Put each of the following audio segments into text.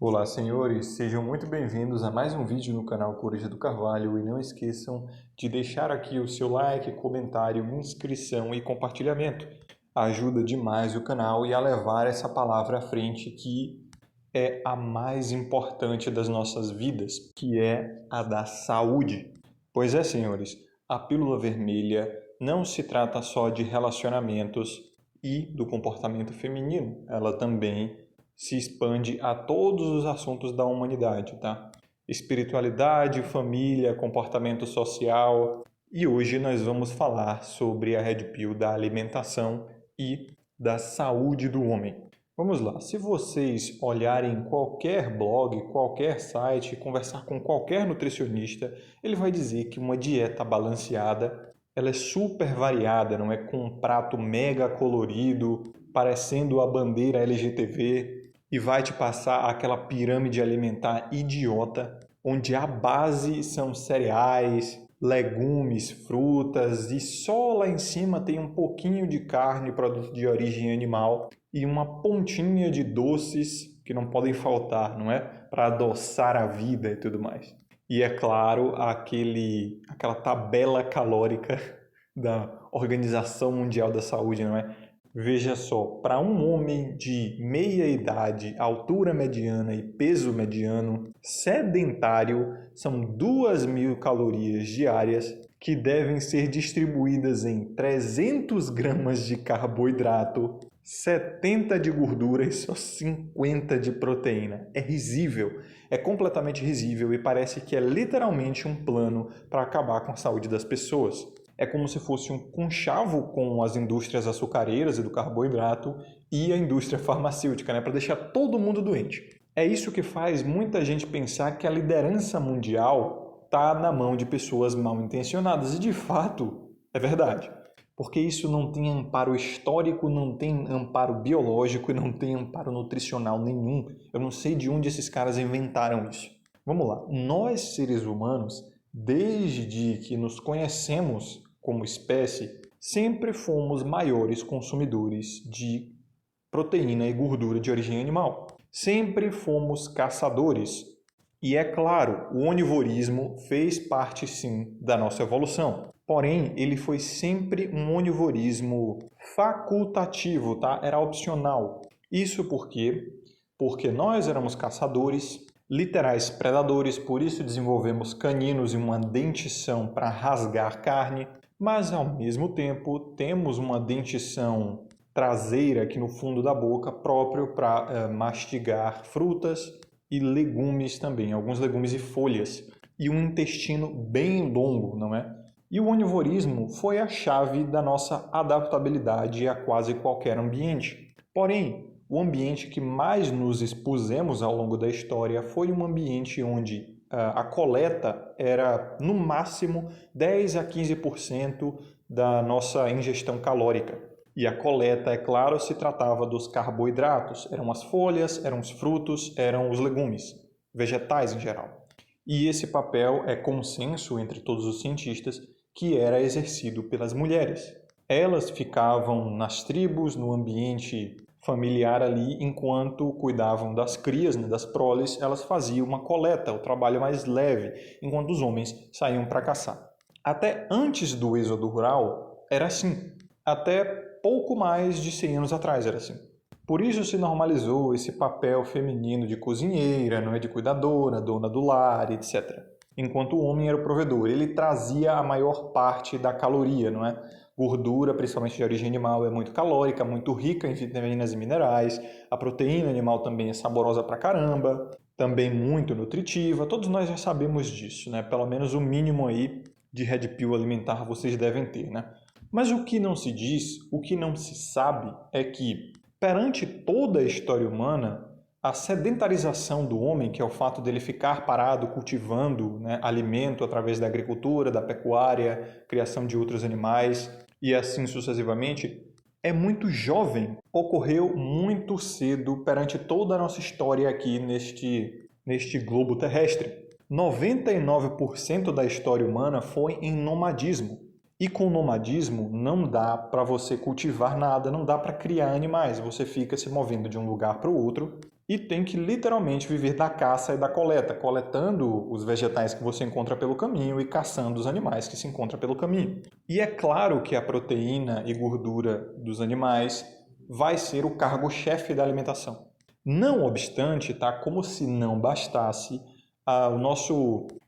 Olá, senhores, sejam muito bem-vindos a mais um vídeo no canal Coruja do Carvalho e não esqueçam de deixar aqui o seu like, comentário, inscrição e compartilhamento. Ajuda demais o canal e a levar essa palavra à frente que é a mais importante das nossas vidas, que é a da saúde. Pois é, senhores, a pílula vermelha não se trata só de relacionamentos e do comportamento feminino, ela também se expande a todos os assuntos da humanidade, tá? Espiritualidade, família, comportamento social. E hoje nós vamos falar sobre a Red Pill da alimentação e da saúde do homem. Vamos lá, se vocês olharem qualquer blog, qualquer site, conversar com qualquer nutricionista, ele vai dizer que uma dieta balanceada, ela é super variada, não é com um prato mega colorido, parecendo a bandeira LGTV, e vai te passar aquela pirâmide alimentar idiota, onde a base são cereais, legumes, frutas e só lá em cima tem um pouquinho de carne, produto de origem animal e uma pontinha de doces que não podem faltar, não é? Para adoçar a vida e tudo mais. E é claro, aquela tabela calórica da Organização Mundial da Saúde, não é? Veja só, para um homem de meia idade, altura mediana e peso mediano, sedentário, são 2.000 calorias diárias que devem ser distribuídas em 300 gramas de carboidrato, 70 de gordura e só 50 de proteína. É risível, é completamente risível e parece que é literalmente um plano para acabar com a saúde das pessoas. É como se fosse um conchavo com as indústrias açucareiras e do carboidrato e a indústria farmacêutica, né, para deixar todo mundo doente. É isso que faz muita gente pensar que a liderança mundial está na mão de pessoas mal intencionadas. E de fato, é verdade. Porque isso não tem amparo histórico, não tem amparo biológico e não tem amparo nutricional nenhum. Eu não sei de onde esses caras inventaram isso. Vamos lá. Nós, seres humanos, desde que nos conhecemos como espécie, sempre fomos maiores consumidores de proteína e gordura de origem animal. Sempre fomos caçadores. E é claro, o onivorismo fez parte sim da nossa evolução. Porém, ele foi sempre um onivorismo facultativo, tá? Era opcional. Isso porque nós éramos caçadores, literais predadores, por isso desenvolvemos caninos e uma dentição para rasgar carne, mas ao mesmo tempo temos uma dentição traseira aqui no fundo da boca próprio para mastigar frutas e legumes também, alguns legumes e folhas, e um intestino bem longo, não é? E o onivorismo foi a chave da nossa adaptabilidade a quase qualquer ambiente. Porém, o ambiente que mais nos expusemos ao longo da história foi um ambiente onde a coleta era, no máximo, 10 a 15% da nossa ingestão calórica. E a coleta, é claro, se tratava dos carboidratos, eram as folhas, eram os frutos, eram os legumes, vegetais em geral. E esse papel é consenso entre todos os cientistas que era exercido pelas mulheres. Elas ficavam nas tribos, no ambiente familiar ali, enquanto cuidavam das crias, né, das proles, elas faziam uma coleta, o trabalho mais leve, enquanto os homens saíam para caçar. Até antes do êxodo rural era assim, até pouco mais de 100 anos atrás era assim. Por isso se normalizou esse papel feminino de cozinheira, não é, de cuidadora, dona do lar, etc. Enquanto o homem era o provedor, ele trazia a maior parte da caloria, não é? Gordura, principalmente de origem animal, é muito calórica, muito rica em vitaminas e minerais. A proteína animal também é saborosa pra caramba, também muito nutritiva. Todos nós já sabemos disso, né? Pelo menos o mínimo aí de Red Pill alimentar vocês devem ter, né? Mas o que não se diz, o que não se sabe é que, perante toda a história humana, a sedentarização do homem, que é o fato dele ficar parado cultivando, né, alimento através da agricultura, da pecuária, criação de outros animais e assim sucessivamente, é muito jovem, ocorreu muito cedo perante toda a nossa história aqui neste globo terrestre. 99% da história humana foi em nomadismo. E com nomadismo não dá para você cultivar nada, não dá para criar animais. Você fica se movendo de um lugar para o outro e tem que literalmente viver da caça e da coleta, coletando os vegetais que você encontra pelo caminho e caçando os animais que se encontram pelo caminho. E é claro que a proteína e gordura dos animais vai ser o cargo-chefe da alimentação. Não obstante, tá? Como se não bastasse,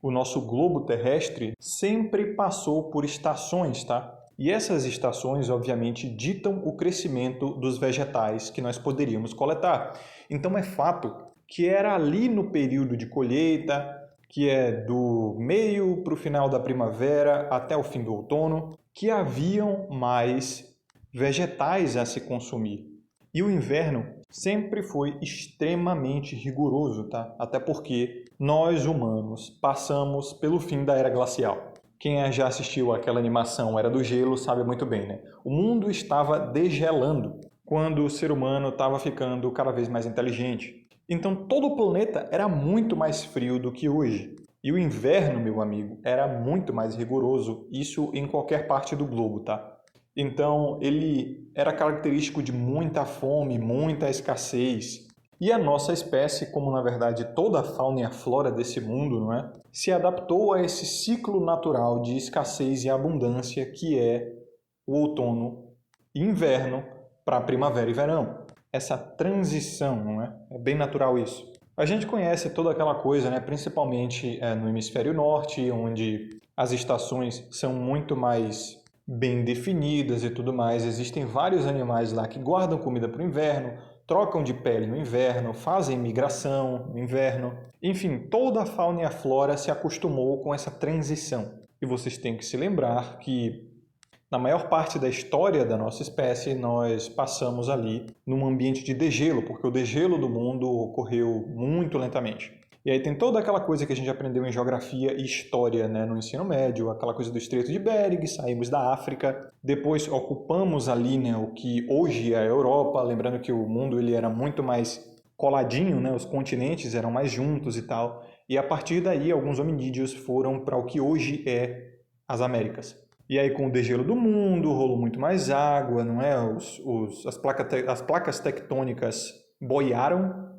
o nosso globo terrestre sempre passou por estações, tá? E essas estações, obviamente, ditam o crescimento dos vegetais que nós poderíamos coletar. Então é fato que era ali no período de colheita, que é do meio para o final da primavera até o fim do outono, que haviam mais vegetais a se consumir. E o inverno sempre foi extremamente rigoroso, tá? Até porque nós, humanos, passamos pelo fim da era glacial. Quem já assistiu àquela animação Era do Gelo sabe muito bem, né? O mundo estava degelando quando o ser humano estava ficando cada vez mais inteligente. Então todo o planeta era muito mais frio do que hoje. E o inverno, meu amigo, era muito mais rigoroso, isso em qualquer parte do globo, tá? Então, ele era característico de muita fome, muita escassez. E a nossa espécie, como na verdade toda a fauna e a flora desse mundo, não é? Se adaptou a esse ciclo natural de escassez e abundância que é o outono e inverno para primavera e verão. Essa transição, não é? É bem natural isso. A gente conhece toda aquela coisa, né? Principalmente no hemisfério norte, onde as estações são muito mais bem definidas e tudo mais. Existem vários animais lá que guardam comida para o inverno, trocam de pele no inverno, fazem migração no inverno. Enfim, toda a fauna e a flora se acostumou com essa transição. E vocês têm que se lembrar que na maior parte da história da nossa espécie, nós passamos ali num ambiente de degelo, porque o degelo do mundo ocorreu muito lentamente. E aí tem toda aquela coisa que a gente aprendeu em geografia e história, né, no ensino médio, aquela coisa do Estreito de Bering, saímos da África, depois ocupamos ali, né, o que hoje é a Europa, lembrando que o mundo ele era muito mais coladinho, né, os continentes eram mais juntos e tal, e a partir daí alguns hominídeos foram para o que hoje é as Américas. E aí com o degelo do mundo rolou muito mais água, não é? As placas tectônicas boiaram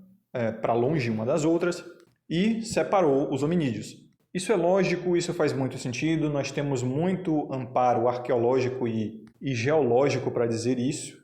para longe uma das outras, e separou os hominídeos. Isso é lógico, isso faz muito sentido, nós temos muito amparo arqueológico e geológico para dizer isso,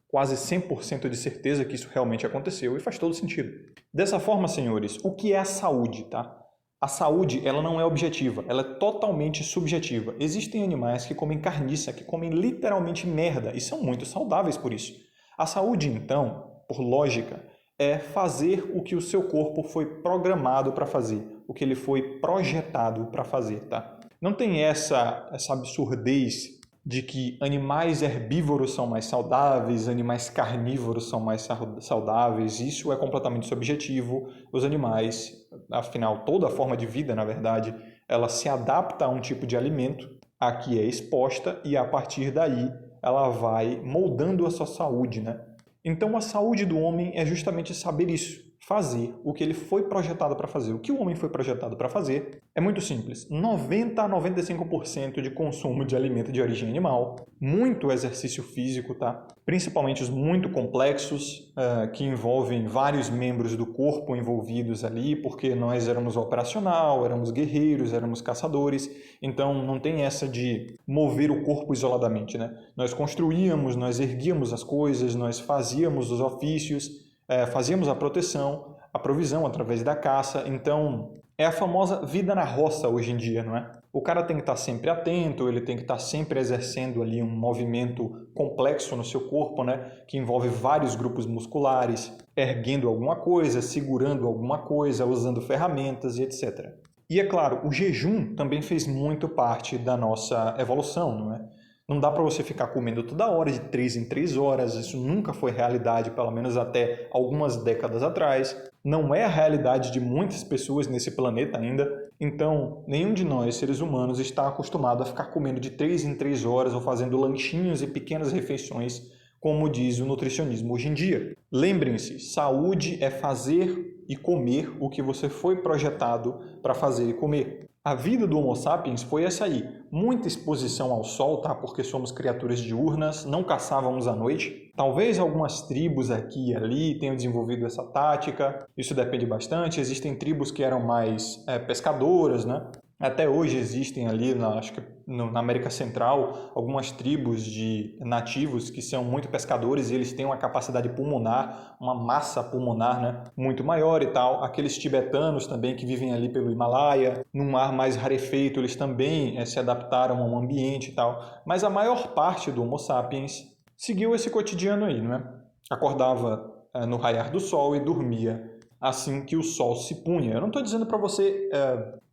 quase 100% de certeza que isso realmente aconteceu e faz todo sentido. Dessa forma, senhores, o que é a saúde, tá? A saúde, ela não é objetiva, ela é totalmente subjetiva. Existem animais que comem carniça, que comem literalmente merda e são muito saudáveis por isso. A saúde, então, por lógica, é fazer o que o seu corpo foi programado para fazer, o que ele foi projetado para fazer, tá? Não tem essa absurdez de que animais herbívoros são mais saudáveis, animais carnívoros são mais saudáveis. Isso é completamente subjetivo. Os animais, afinal, toda forma de vida, na verdade, ela se adapta a um tipo de alimento a que é exposta e a partir daí ela vai moldando a sua saúde, né? Então, a saúde do homem é justamente saber isso, fazer o que ele foi projetado para fazer. O que o homem foi projetado para fazer é muito simples. 90 a 95% de consumo de alimento de origem animal, muito exercício físico, tá? Principalmente os muito complexos, que envolvem vários membros do corpo envolvidos ali, porque nós éramos operacional, éramos guerreiros, éramos caçadores, então não tem essa de mover o corpo isoladamente, né? Nós construíamos, nós erguíamos as coisas, nós fazíamos os ofícios, fazíamos a proteção, a provisão através da caça. Então, é a famosa vida na roça hoje em dia, não é? O cara tem que estar sempre atento, ele tem que estar sempre exercendo ali um movimento complexo no seu corpo, né? Que envolve vários grupos musculares, erguendo alguma coisa, segurando alguma coisa, usando ferramentas e etc. E é claro, o jejum também fez muito parte da nossa evolução, não é? Não dá para você ficar comendo toda hora, de 3 em 3 horas, isso nunca foi realidade, pelo menos até algumas décadas atrás. Não é a realidade de muitas pessoas nesse planeta ainda, então nenhum de nós, seres humanos, está acostumado a ficar comendo de 3 em 3 horas ou fazendo lanchinhos e pequenas refeições, como diz o nutricionismo hoje em dia. Lembrem-se, saúde é fazer e comer o que você foi projetado para fazer e comer. A vida do Homo sapiens foi essa aí, muita exposição ao sol, tá? Porque somos criaturas diurnas, não caçávamos à noite. Talvez algumas tribos aqui e ali tenham desenvolvido essa tática, isso depende bastante. Existem tribos que eram mais pescadoras, né? Até hoje existem ali, acho que na América Central, algumas tribos de nativos que são muito pescadores e eles têm uma capacidade pulmonar, uma massa pulmonar, né, muito maior e tal. Aqueles tibetanos também que vivem ali pelo Himalaia, num ar mais rarefeito, eles também se adaptaram a um ambiente e tal. Mas a maior parte do Homo sapiens seguiu esse cotidiano aí, né? Acordava no raiar do sol e dormia assim que o sol se punha. Eu não estou dizendo para você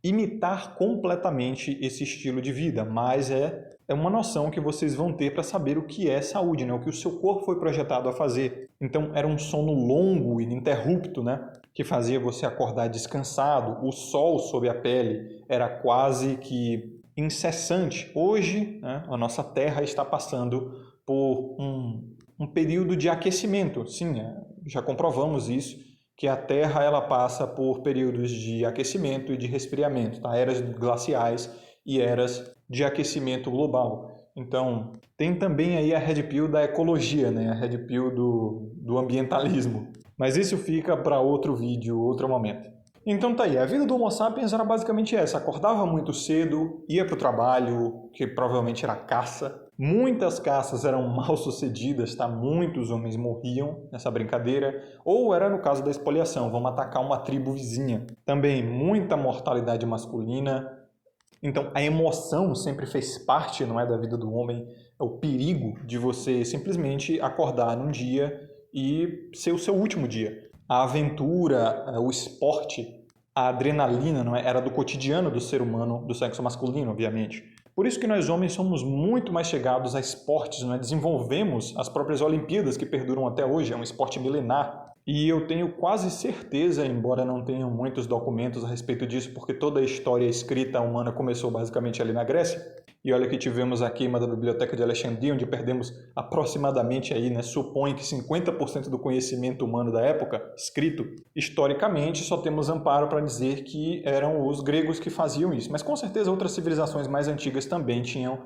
imitar completamente esse estilo de vida, mas é uma noção que vocês vão ter para saber o que é saúde, né? O que o seu corpo foi projetado a fazer. Então, era um sono longo e ininterrupto, né? Que fazia você acordar descansado. O sol sob a pele era quase que incessante. Hoje, né, a nossa Terra está passando por um período de aquecimento. Sim, já comprovamos isso, que a Terra ela passa por períodos de aquecimento e de resfriamento, tá? Eras glaciais e eras de aquecimento global. Então, tem também aí a Red Pill da ecologia, né? A Red Pill do ambientalismo. Mas isso fica para outro vídeo, outro momento. Então tá aí, a vida do Homo sapiens era basicamente essa. Acordava muito cedo, ia para o trabalho, que provavelmente era caça. Muitas caças eram mal sucedidas, tá? Muitos homens morriam nessa brincadeira. Ou era no caso da espoliação, vamos atacar uma tribo vizinha. Também muita mortalidade masculina. Então a emoção sempre fez parte, não é, da vida do homem. É o perigo de você simplesmente acordar num dia e ser o seu último dia. A aventura, o esporte, a adrenalina, não é? Era do cotidiano do ser humano, do sexo masculino, obviamente. Por isso que nós homens somos muito mais chegados a esportes, não é? Desenvolvemos as próprias Olimpíadas que perduram até hoje, é um esporte milenar. E eu tenho quase certeza, embora não tenham muitos documentos a respeito disso, porque toda a história escrita humana começou basicamente ali na Grécia. E olha que tivemos a queima da Biblioteca de Alexandria, onde perdemos aproximadamente aí, né, supõe que 50% do conhecimento humano da época escrito. Historicamente, só temos amparo para dizer que eram os gregos que faziam isso. Mas com certeza outras civilizações mais antigas também tinham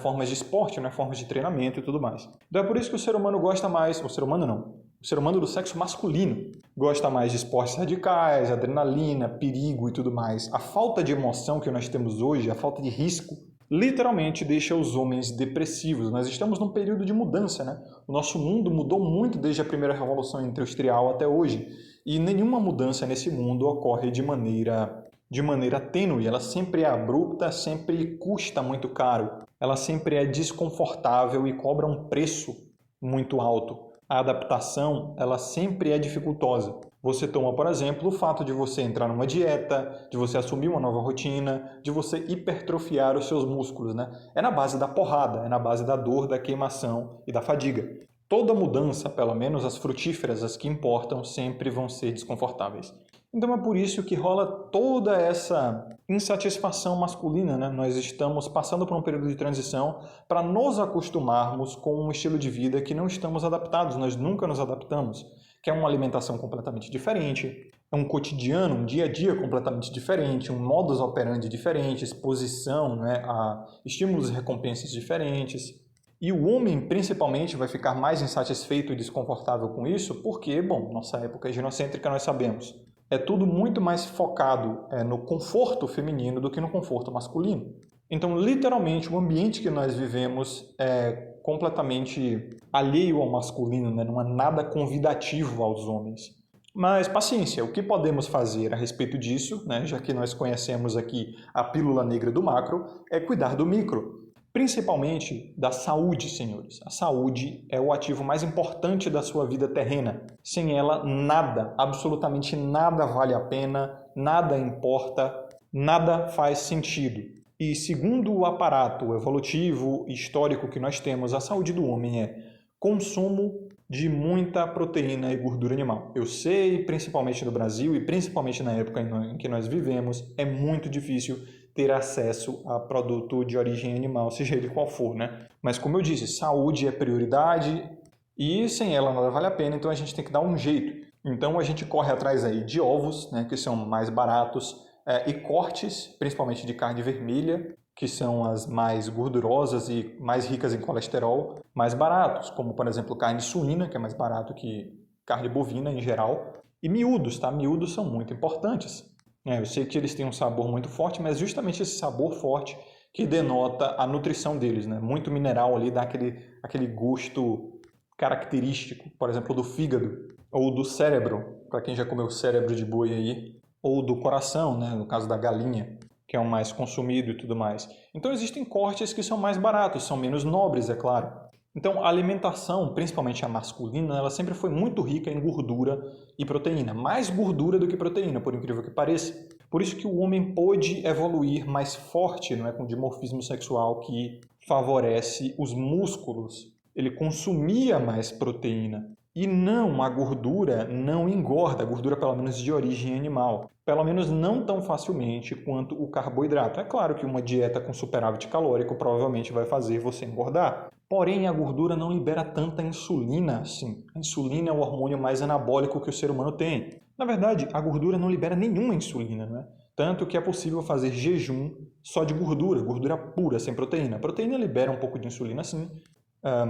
formas de esporte, né, formas de treinamento e tudo mais. Então é por isso que o ser humano gosta mais, o ser humano não, o ser humano do sexo masculino gosta mais de esportes radicais, adrenalina, perigo e tudo mais. A falta de emoção que nós temos hoje, a falta de risco, literalmente deixa os homens depressivos. Nós estamos num período de mudança, né? O nosso mundo mudou muito desde a primeira revolução industrial até hoje. E nenhuma mudança nesse mundo ocorre de maneira tênue. Ela sempre é abrupta, sempre custa muito caro. Ela sempre é desconfortável e cobra um preço muito alto. A adaptação, ela sempre é dificultosa. Você toma, por exemplo, o fato de você entrar numa dieta, de você assumir uma nova rotina, de você hipertrofiar os seus músculos, né? É na base da porrada, é na base da dor, da queimação e da fadiga. Toda mudança, pelo menos as frutíferas, as que importam, sempre vão ser desconfortáveis. Então é por isso que rola toda essa insatisfação masculina, né? Nós estamos passando por um período de transição para nos acostumarmos com um estilo de vida que não estamos adaptados, nós nunca nos adaptamos, que é uma alimentação completamente diferente, é um cotidiano, um dia a dia completamente diferente, um modus operandi diferente, exposição, né, a estímulos e recompensas diferentes. E o homem, principalmente, vai ficar mais insatisfeito e desconfortável com isso porque, bom, nossa época é ginocêntrica, nós sabemos. É tudo muito mais focado no conforto feminino do que no conforto masculino. Então, literalmente, o ambiente que nós vivemos é completamente alheio ao masculino, né? Não é nada convidativo aos homens. Mas paciência, o que podemos fazer a respeito disso, né? Já que nós conhecemos aqui a pílula negra do macro, é cuidar do micro. Principalmente da saúde, senhores. A saúde é o ativo mais importante da sua vida terrena. Sem ela, nada, absolutamente nada vale a pena, nada importa, nada faz sentido. E segundo o aparato evolutivo e histórico que nós temos, a saúde do homem é consumo de muita proteína e gordura animal. Eu sei, principalmente no Brasil e principalmente na época em que nós vivemos, é muito difícil ter acesso a produto de origem animal, seja ele qual for, né? Mas como eu disse, saúde é prioridade e sem ela nada vale a pena, então a gente tem que dar um jeito. Então a gente corre atrás aí de ovos, né, que são mais baratos, e cortes, principalmente de carne vermelha, que são as mais gordurosas e mais ricas em colesterol, mais baratos, como, por exemplo, carne suína, que é mais barato que carne bovina em geral, e miúdos, tá? Miúdos são muito importantes. Eu sei que eles têm um sabor muito forte, mas justamente esse sabor forte que denota a nutrição deles, né? Muito mineral ali, dá aquele gosto característico, por exemplo, do fígado ou do cérebro, para quem já comeu cérebro de boi aí, ou do coração, né? No caso da galinha, que é o mais consumido e tudo mais. Então existem cortes que são mais baratos, são menos nobres, é claro. Então a alimentação, principalmente a masculina, ela sempre foi muito rica em gordura e proteína, mais gordura do que proteína, por incrível que pareça. Por isso que o homem pôde evoluir mais forte, não é, com dimorfismo sexual que favorece os músculos. Ele consumia mais proteína. E não, a gordura não engorda, a gordura pelo menos de origem animal. Pelo menos não tão facilmente quanto o carboidrato. É claro que uma dieta com superávit calórico provavelmente vai fazer você engordar. Porém, a gordura não libera tanta insulina assim. A insulina é o hormônio mais anabólico que o ser humano tem. Na verdade, a gordura não libera nenhuma insulina, não é? Tanto que é possível fazer jejum só de gordura, gordura pura, sem proteína. A proteína libera um pouco de insulina sim,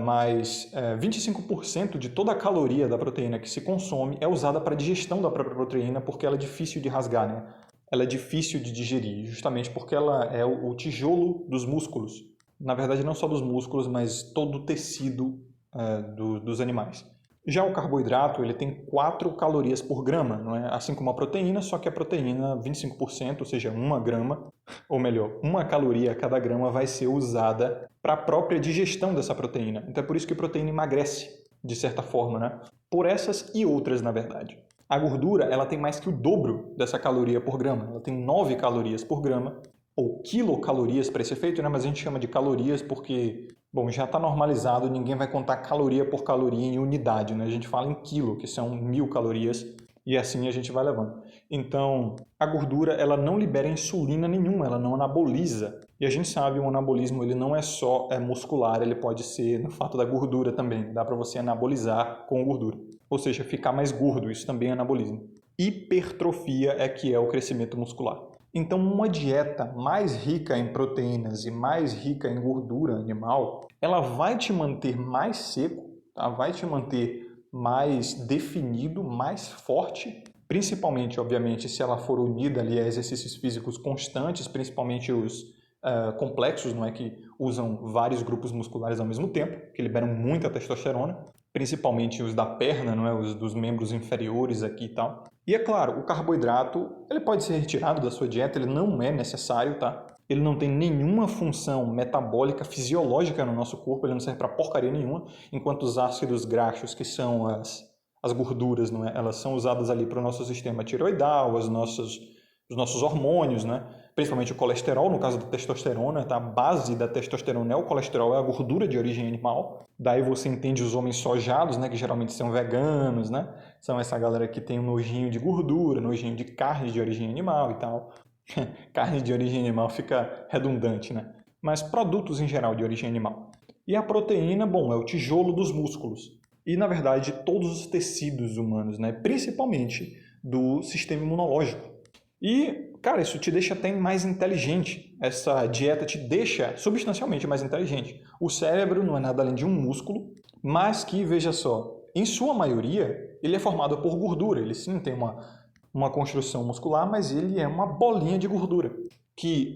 mas 25% de toda a caloria da proteína que se consome é usada para a digestão da própria proteína, porque ela é difícil de rasgar, né? Ela é difícil de digerir, justamente porque ela é o tijolo dos músculos. Na verdade, não só dos músculos, mas todo o tecido dos animais. Já o carboidrato, ele tem 4 calorias por grama, não é? Assim como a proteína, só que a proteína, 25%, ou seja, 1 grama, ou melhor, 1 caloria a cada grama vai ser usada para a própria digestão dessa proteína. Então é por isso que a proteína emagrece, de certa forma, né? Por essas e outras, na verdade. A gordura, ela tem mais que o dobro dessa caloria por grama. Ela tem 9 calorias por grama, ou quilocalorias para esse efeito, né? Mas a gente chama de calorias porque, bom, já está normalizado, ninguém vai contar caloria por caloria em unidade, né? A gente fala em quilo, que são 1000 calorias, e assim a gente vai levando. Então, a gordura, ela não libera insulina nenhuma, ela não anaboliza. E a gente sabe, o anabolismo, ele não é só muscular, ele pode ser no fato da gordura também. Dá para você anabolizar com gordura. Ou seja, ficar mais gordo, isso também é anabolismo. Hipertrofia é que é o crescimento muscular. Então, uma dieta mais rica em proteínas e mais rica em gordura animal, ela vai te manter mais seco, tá? Vai te manter mais definido, mais forte, principalmente, obviamente, se ela for unida ali a exercícios físicos constantes, principalmente os complexos, não é, que usam vários grupos musculares ao mesmo tempo, que liberam muita testosterona, principalmente os da perna, não é, os dos membros inferiores aqui e tal. E é claro, o carboidrato, ele pode ser retirado da sua dieta, ele não é necessário, tá? Ele não tem nenhuma função metabólica, fisiológica no nosso corpo, ele não serve para porcaria nenhuma, enquanto os ácidos graxos, que são as gorduras, não é? Elas são usadas ali para o nosso sistema tireoidal, os nossos hormônios, né? Principalmente o colesterol, no caso da testosterona, tá? A base da testosterona é o colesterol, é a gordura de origem animal. Daí você entende os homens sojados, né? Que geralmente são veganos, né? São essa galera que tem um nojinho de gordura, nojinho de carne de origem animal e tal. Carne de origem animal fica redundante, né? Mas produtos em geral de origem animal. E a proteína, bom, é o tijolo dos músculos. E, na verdade, todos os tecidos humanos, né? Principalmente do sistema imunológico. E, cara, isso te deixa até mais inteligente. Essa dieta te deixa substancialmente mais inteligente. O cérebro não é nada além de um músculo, mas que, veja só, em sua maioria, ele é formado por gordura. Ele sim tem uma construção muscular, mas ele é uma bolinha de gordura, que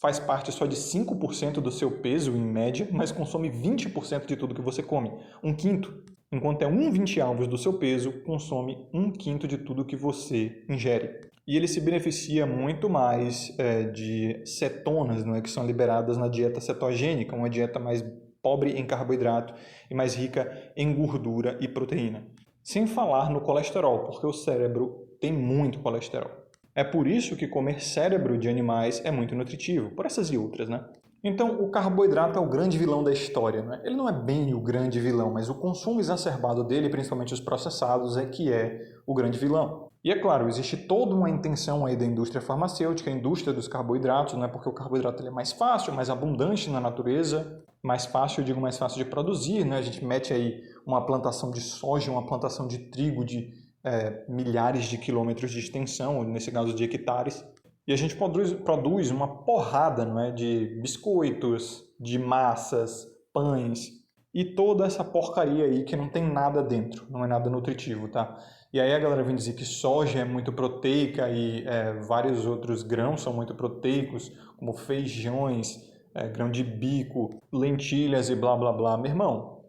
faz parte só de 5% do seu peso, em média, mas consome 20% de tudo que você come. 1/5. Enquanto é 1/20 do seu peso, consome 1/5 de tudo que você ingere. E ele se beneficia muito mais de cetonas, não é, que são liberadas na dieta cetogênica, uma dieta mais pobre em carboidrato e mais rica em gordura e proteína. Sem falar no colesterol, porque o cérebro tem muito colesterol. É por isso que comer cérebro de animais é muito nutritivo, por essas e outras, né? Então, o carboidrato é o grande vilão da história, né? Ele não é bem o grande vilão, mas o consumo exacerbado dele, principalmente os processados, é que é o grande vilão. E é claro, existe toda uma intenção aí da indústria farmacêutica, a indústria dos carboidratos, né? Porque o carboidrato ele é mais fácil, mais abundante na natureza, mais fácil, eu digo mais fácil de produzir, né? A gente mete aí uma plantação de soja, uma plantação de trigo de milhares de quilômetros de extensão, nesse caso de hectares, E a gente produz uma porrada, não é, de biscoitos, de massas, pães e toda essa porcaria aí que não tem nada dentro, não é nada nutritivo, tá? E aí a galera vem dizer que soja é muito proteica e vários outros grãos são muito proteicos, como feijões, grão de bico, lentilhas e blá blá blá. Meu irmão,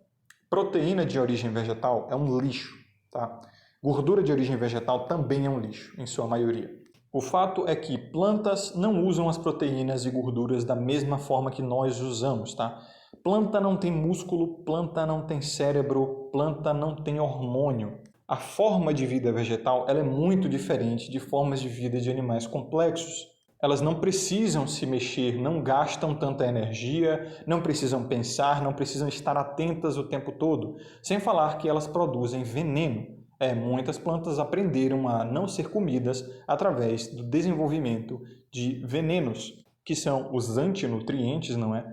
proteína de origem vegetal é um lixo, tá? Gordura de origem vegetal também é um lixo, em sua maioria. O fato é que plantas não usam as proteínas e gorduras da mesma forma que nós usamos, tá? Planta não tem músculo, planta não tem cérebro, planta não tem hormônio. A forma de vida vegetal ela é muito diferente de formas de vida de animais complexos. Elas não precisam se mexer, não gastam tanta energia, não precisam pensar, não precisam estar atentas o tempo todo, sem falar que elas produzem veneno. Muitas plantas aprenderam a não ser comidas através do desenvolvimento de venenos, que são os antinutrientes, não é?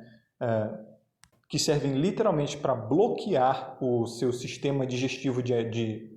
Que servem literalmente para bloquear o seu sistema digestivo de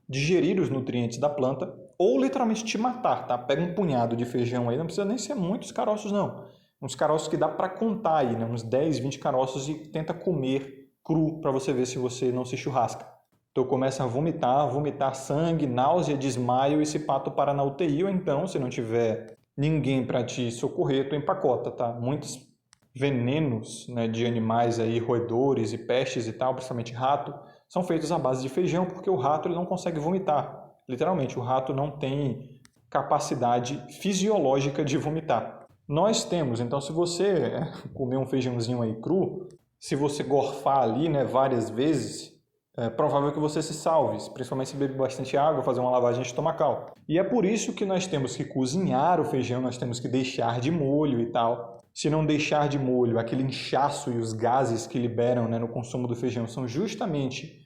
digerir os nutrientes da planta, ou literalmente te matar, tá? Pega um punhado de feijão aí, não precisa nem ser muitos caroços, não. Uns caroços que dá para contar aí, né? Uns 10, 20 caroços e tenta comer cru para você ver se você não se churrasca. Então começa a vomitar sangue, náusea, desmaio e esse pato para na UTI, ou então, se não tiver ninguém para te socorrer, tu empacota, tá? Muitos venenos, né, de animais aí, roedores e pestes e tal, principalmente rato, são feitos à base de feijão, porque o rato ele não consegue vomitar. Literalmente, o rato não tem capacidade fisiológica de vomitar. Nós temos, então se você comer um feijãozinho aí cru, se você gorfar ali, né, várias vezes, é provável que você se salve, principalmente se beber bastante água, fazer uma lavagem estomacal. E é por isso que nós temos que cozinhar o feijão, nós temos que deixar de molho e tal. Se não deixar de molho, aquele inchaço e os gases que liberam, né, no consumo do feijão são justamente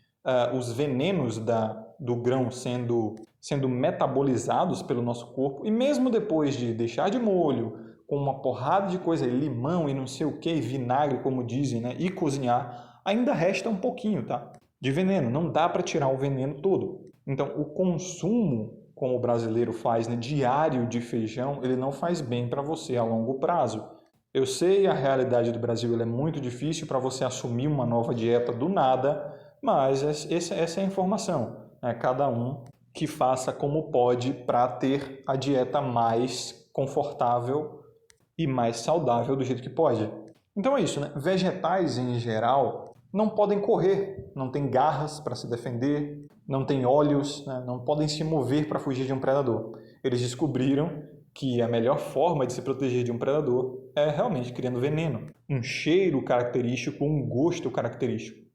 os venenos do grão sendo metabolizados pelo nosso corpo. E mesmo depois de deixar de molho, com uma porrada de coisa, limão e não sei o que, vinagre, como dizem, né, e cozinhar, ainda resta um pouquinho, tá? De veneno, não dá para tirar o veneno todo. Então, o consumo, como o brasileiro faz, né, diário de feijão, ele não faz bem para você a longo prazo. Eu sei, a realidade do Brasil é muito difícil para você assumir uma nova dieta do nada, mas essa é a informação. Né? Cada um que faça como pode para ter a dieta mais confortável e mais saudável do jeito que pode. Então é isso, né? Vegetais em geral não podem correr, não têm garras para se defender, não têm olhos, né? Não podem se mover para fugir de um predador. Eles descobriram que a melhor forma de se proteger de um predador é realmente criando veneno, um cheiro característico, um gosto característico.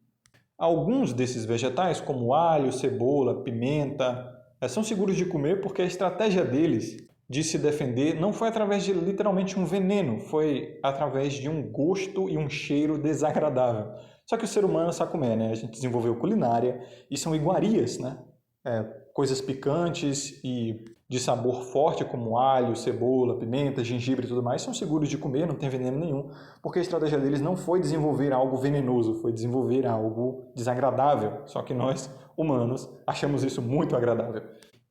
Alguns desses vegetais, como alho, cebola, pimenta, são seguros de comer porque a estratégia deles de se defender não foi através de literalmente um veneno, foi através de um gosto e um cheiro desagradável. Só que o ser humano sabe comer, né? A gente desenvolveu culinária e são iguarias, né? Coisas picantes e de sabor forte, como alho, cebola, pimenta, gengibre e tudo mais, são seguros de comer, não tem veneno nenhum, porque a estratégia deles não foi desenvolver algo venenoso, foi desenvolver algo desagradável. Só que nós, humanos, achamos isso muito agradável.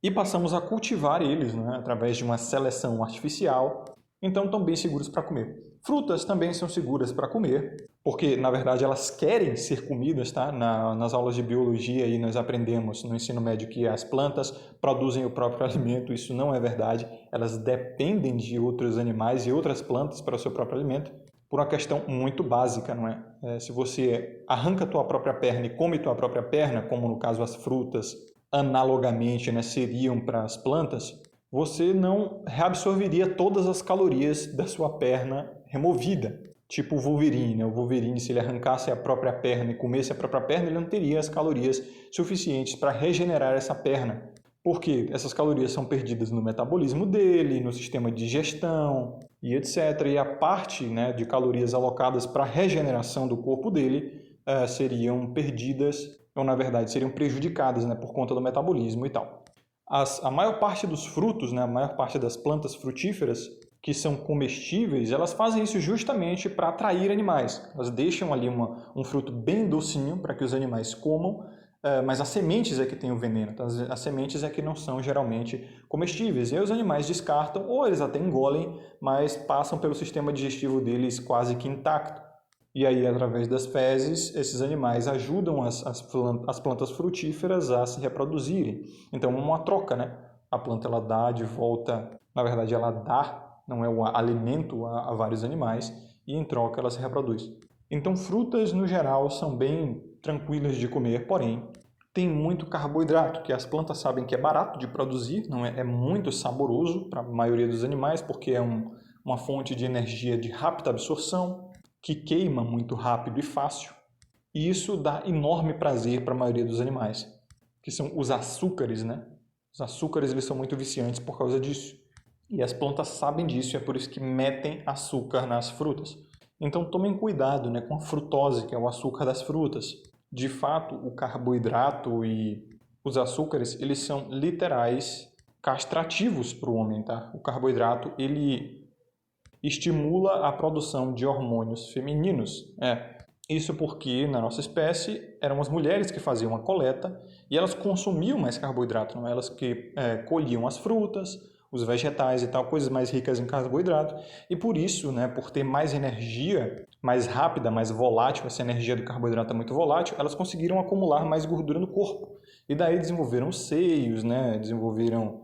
E passamos a cultivar eles, né, através de uma seleção artificial, então estão bem seguros para comer. Frutas também são seguras para comer, porque na verdade elas querem ser comidas, tá? Nas aulas de biologia aí nós aprendemos no ensino médio que as plantas produzem o próprio alimento, isso não é verdade, elas dependem de outros animais e outras plantas para o seu próprio alimento, por uma questão muito básica, não é? Se você arranca a tua própria perna e come tua própria perna, como no caso as frutas, analogamente, né, seriam para as plantas, você não reabsorveria todas as calorias da sua perna removida. Tipo o Wolverine, né? O Wolverine, se ele arrancasse a própria perna e comesse a própria perna, ele não teria as calorias suficientes para regenerar essa perna. Porque essas calorias são perdidas no metabolismo dele, no sistema de digestão e etc. E a parte, né, de calorias alocadas para a regeneração do corpo dele seriam perdidas, ou na verdade seriam prejudicadas, né, por conta do metabolismo e tal. A maior parte dos frutos, né, a maior parte das plantas frutíferas que são comestíveis, elas fazem isso justamente para atrair animais. Elas deixam ali um fruto bem docinho para que os animais comam mas as sementes é que tem o veneno, tá? As sementes é que não são geralmente comestíveis. E aí os animais descartam, ou eles até engolem, mas passam pelo sistema digestivo deles quase que intacto. E aí, através das fezes, esses animais ajudam as plantas frutíferas a se reproduzirem. Então, é uma troca, né? A planta ela dá de volta, na verdade, ela dá, não é o alimento a vários animais, e em troca ela se reproduz. Então, frutas, no geral, são bem tranquilas de comer, porém, tem muito carboidrato, que as plantas sabem que é barato de produzir, não é muito saboroso para a maioria dos animais, porque é uma fonte de energia de rápida absorção, que queima muito rápido e fácil, e isso dá enorme prazer para a maioria dos animais, que são os açúcares, né? Os açúcares eles são muito viciantes por causa disso. E as plantas sabem disso e é por isso que metem açúcar nas frutas. Então tomem cuidado, né, com a frutose, que é o açúcar das frutas. De fato, o carboidrato e os açúcares, eles são literais castrativos para o homem, tá? O carboidrato, ele estimula a produção de hormônios femininos. Isso porque na nossa espécie eram as mulheres que faziam a coleta e elas consumiam mais carboidrato, não? Elas que colhiam as frutas, os vegetais e tal, coisas mais ricas em carboidrato, e por isso, né, por ter mais energia, mais rápida, mais volátil, essa energia do carboidrato é muito volátil, elas conseguiram acumular mais gordura no corpo. E daí desenvolveram os seios, né, desenvolveram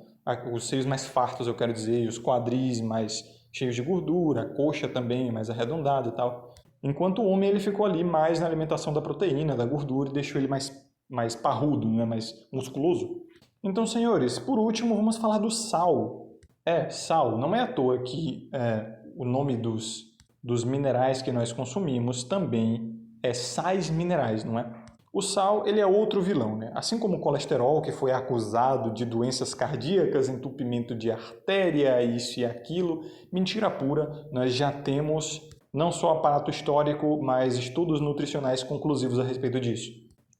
os seios mais fartos, eu quero dizer, e os quadris mais cheios de gordura, a coxa também mais arredondada e tal. Enquanto o homem ele ficou ali mais na alimentação da proteína, da gordura, e deixou ele mais parrudo, né, mais musculoso. Então, senhores, por último, vamos falar do sal. Sal. Não é à toa que o nome dos minerais que nós consumimos também é sais minerais, não é? O sal, ele é outro vilão, né? Assim como o colesterol, que foi acusado de doenças cardíacas, entupimento de artéria, isso e aquilo, mentira pura, nós já temos não só aparato histórico, mas estudos nutricionais conclusivos a respeito disso.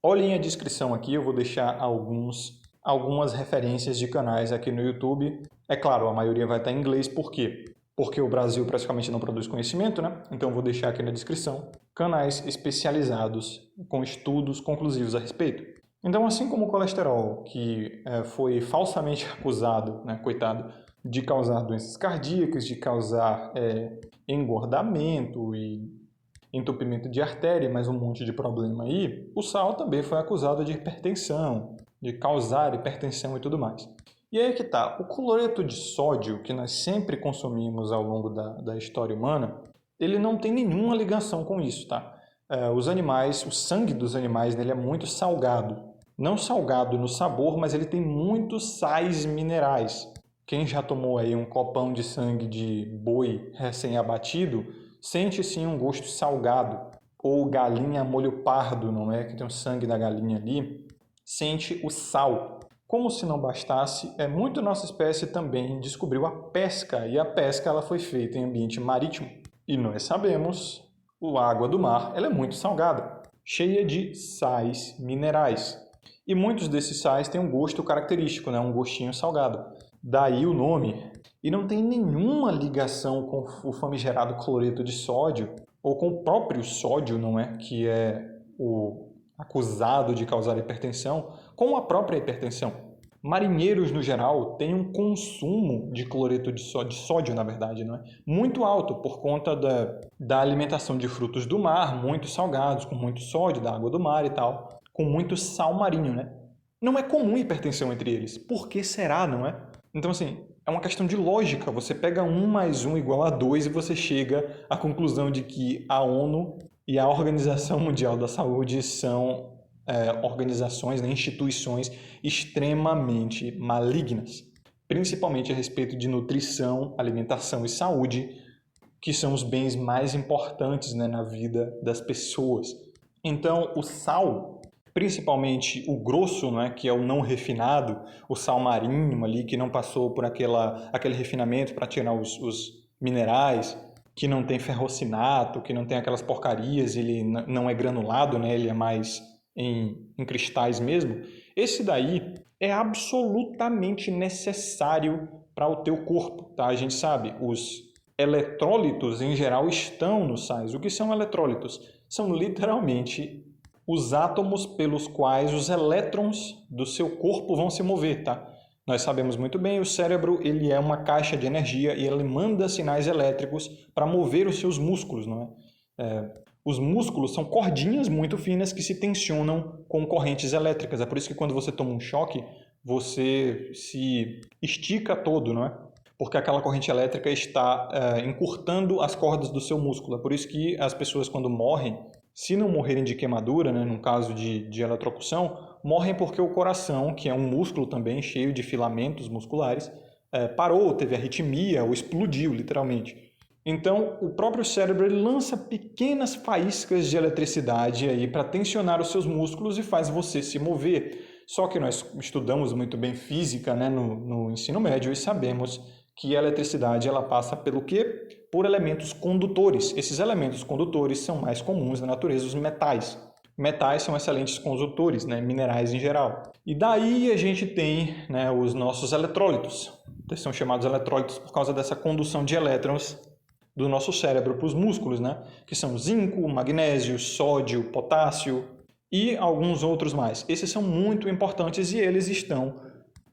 Olhem a descrição aqui, eu vou deixar algumas referências de canais aqui no YouTube. É claro, a maioria vai estar em inglês, por quê? Porque o Brasil praticamente não produz conhecimento, né? Então eu vou deixar aqui na descrição canais especializados com estudos conclusivos a respeito. Então, assim como o colesterol, que foi falsamente acusado, né, coitado, de causar doenças cardíacas, de causar engordamento e entupimento de artéria, mais um monte de problema aí, o sal também foi acusado de hipertensão, de causar hipertensão e tudo mais. E aí que tá, o cloreto de sódio, que nós sempre consumimos ao longo da história humana, ele não tem nenhuma ligação com isso, tá? Os animais, o sangue dos animais nele é muito salgado. Não salgado no sabor, mas ele tem muitos sais minerais. Quem já tomou aí um copão de sangue de boi recém-abatido, sente sim um gosto salgado. Ou galinha a molho pardo, não é? Que tem o sangue da galinha ali. Sente o sal. Como se não bastasse, muito nossa espécie também descobriu a pesca, e a pesca ela foi feita em ambiente marítimo. E nós sabemos, a água do mar ela é muito salgada, cheia de sais minerais. E muitos desses sais têm um gosto característico, né? Um gostinho salgado. Daí o nome. E não tem nenhuma ligação com o famigerado cloreto de sódio, ou com o próprio sódio, não é? Que é o acusado de causar hipertensão, com a própria hipertensão. Marinheiros, no geral, têm um consumo de cloreto de sódio, na verdade, não é? Muito alto por conta da alimentação de frutos do mar, muito salgados, com muito sódio, da água do mar e tal, com muito sal marinho, né? Não é comum hipertensão entre eles. Por que será, não é? Então, assim, é uma questão de lógica. Você pega 1 mais 1 igual a 2 e você chega à conclusão de que a ONU e a Organização Mundial da Saúde são organizações, né, instituições extremamente malignas, principalmente a respeito de nutrição, alimentação e saúde, que são os bens mais importantes, né, na vida das pessoas. Então, o sal, principalmente o grosso, né, que é o não refinado, o sal marinho ali, que não passou por aquele refinamento para tirar os minerais, que não tem ferrocinato, que não tem aquelas porcarias, ele não é granulado, né, ele é mais em cristais mesmo, esse daí é absolutamente necessário para o teu corpo, tá? A gente sabe, os eletrólitos em geral estão nos sais. O que são eletrólitos? São literalmente os átomos pelos quais os elétrons do seu corpo vão se mover, tá? Nós sabemos muito bem, o cérebro ele é uma caixa de energia e ele manda sinais elétricos para mover os seus músculos, não é? Os músculos são cordinhas muito finas que se tensionam com correntes elétricas. É por isso que quando você toma um choque, você se estica todo, não é? Porque aquela corrente elétrica está encurtando as cordas do seu músculo. É por isso que as pessoas, quando morrem, se não morrerem de queimadura, né, no caso de eletrocução, morrem porque o coração, que é um músculo também cheio de filamentos musculares, parou, teve arritmia ou explodiu, literalmente. Então, o próprio cérebro ele lança pequenas faíscas de eletricidade aí para tensionar os seus músculos e faz você se mover. Só que nós estudamos muito bem física, né, no ensino médio e sabemos que a eletricidade ela passa pelo quê? Por elementos condutores. Esses elementos condutores são mais comuns na natureza, os metais. Metais são excelentes condutores, né, minerais em geral. E daí a gente tem, né, os nossos eletrólitos. Eles são chamados eletrólitos por causa dessa condução de elétrons do nosso cérebro para os músculos, né? Que são zinco, magnésio, sódio, potássio e alguns outros mais. Esses são muito importantes e eles estão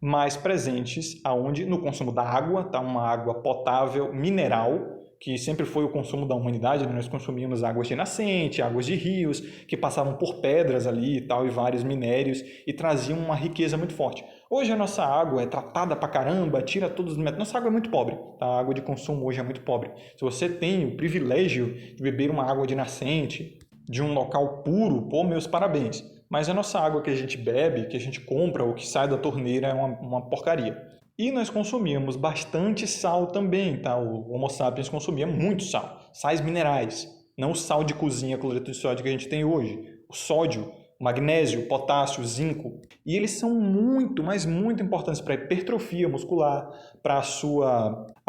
mais presentes aonde? No consumo da água, tá? Uma água potável, mineral, que sempre foi o consumo da humanidade, né? Nós consumíamos águas de nascente, águas de rios, que passavam por pedras ali e tal, e vários minérios, e traziam uma riqueza muito forte. Hoje a nossa água é tratada pra caramba, tira todos os metais. Nossa água é muito pobre, tá? A água de consumo hoje é muito pobre. Se você tem o privilégio de beber uma água de nascente, de um local puro, pô, meus parabéns. Mas a nossa água que a gente bebe, que a gente compra ou que sai da torneira é uma porcaria. E nós consumíamos bastante sal também, tá? O Homo sapiens consumia muito sal, sais minerais, não o sal de cozinha, cloreto de sódio que a gente tem hoje. O sódio, magnésio, potássio, zinco. E eles são muito, mas muito importantes para a hipertrofia muscular, para a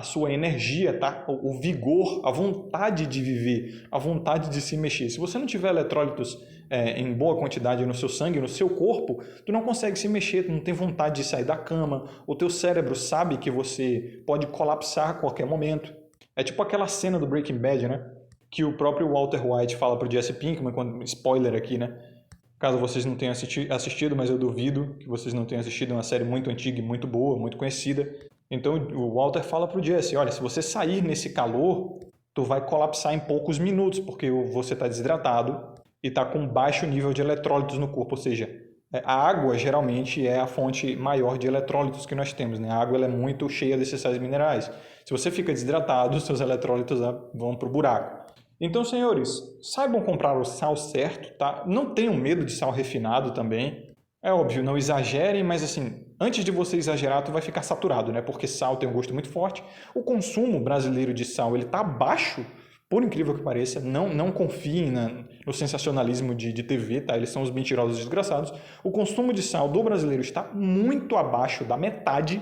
sua energia, tá? O vigor, a vontade de viver, a vontade de se mexer. Se você não tiver eletrólitos em boa quantidade no seu sangue, no seu corpo, tu não consegue se mexer, tu não tem vontade de sair da cama, o teu cérebro sabe que você pode colapsar a qualquer momento. É tipo aquela cena do Breaking Bad, né? Que o próprio Walter White fala pro Jesse Pinkman, spoiler aqui, né? Caso vocês não tenham assistido, mas eu duvido que vocês não tenham assistido, é uma série muito antiga e muito boa, muito conhecida. Então o Walter fala pro Jesse, olha, se você sair nesse calor, tu vai colapsar em poucos minutos, porque você está desidratado e está com baixo nível de eletrólitos no corpo, ou seja, a água geralmente é a fonte maior de eletrólitos que nós temos, né? A água ela é muito cheia desses sais minerais. Se você fica desidratado, seus eletrólitos vão para o buraco. Então, senhores, saibam comprar o sal certo, tá? Não tenham medo de sal refinado também. É óbvio, não exagerem, mas assim, antes de você exagerar, tu vai ficar saturado, né? Porque sal tem um gosto muito forte. O consumo brasileiro de sal, ele tá abaixo, por incrível que pareça. Não confiem no sensacionalismo de TV, tá? Eles são os mentirosos desgraçados. O consumo de sal do brasileiro está muito abaixo da metade.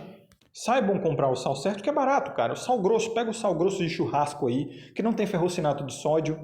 Saibam comprar o sal certo, que é barato, cara. O sal grosso, pega o sal grosso de churrasco aí, que não tem ferrocinato de sódio,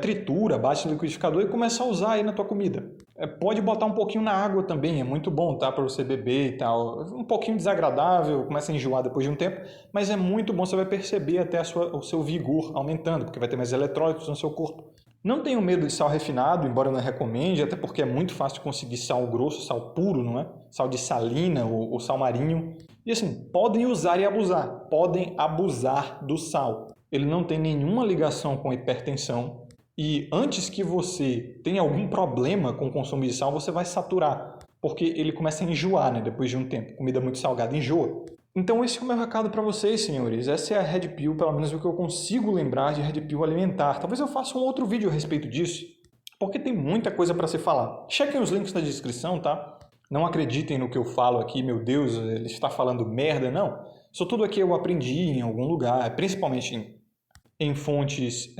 tritura, bate no liquidificador e começa a usar aí na tua comida. Pode botar um pouquinho na água também, é muito bom, tá? Para você beber e tal. Um pouquinho desagradável, começa a enjoar depois de um tempo, mas é muito bom, você vai perceber até o seu vigor aumentando, porque vai ter mais eletrólitos no seu corpo. Não tenham medo de sal refinado, embora eu não recomende, até porque é muito fácil conseguir sal grosso, sal puro, não é? Sal de salina ou sal marinho. E assim, podem usar e abusar, podem abusar do sal. Ele não tem nenhuma ligação com hipertensão e antes que você tenha algum problema com o consumo de sal, você vai saturar, porque ele começa a enjoar, né? Depois de um tempo. Comida muito salgada enjoa. Então esse é o meu recado para vocês, senhores. Essa é a Red Pill, pelo menos o que eu consigo lembrar de Red Pill alimentar. Talvez eu faça um outro vídeo a respeito disso, porque tem muita coisa para se falar. Chequem os links na descrição, tá? Não acreditem no que eu falo aqui, meu Deus, ele está falando merda, não. Isso tudo aqui eu aprendi em algum lugar, principalmente em fontes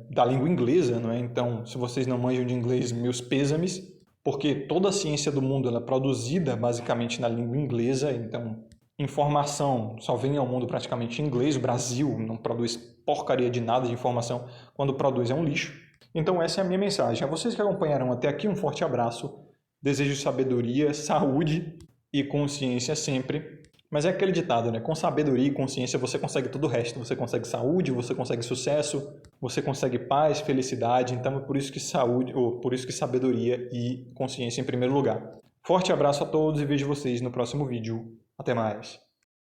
da língua inglesa, não é? Então, se vocês não manjam de inglês, meus pêsames, porque toda a ciência do mundo ela é produzida basicamente na língua inglesa, então informação só vem ao mundo praticamente em inglês. O Brasil não produz porcaria de nada de informação, quando produz é um lixo. Então essa é a minha mensagem. A vocês que acompanharam até aqui, um forte abraço. Desejo sabedoria, saúde e consciência sempre. Mas é aquele ditado, né? Com sabedoria e consciência você consegue todo o resto. Você consegue saúde, você consegue sucesso, você consegue paz, felicidade. Então é por isso que saúde, ou por isso que sabedoria e consciência em primeiro lugar. Forte abraço a todos e vejo vocês no próximo vídeo. Até mais!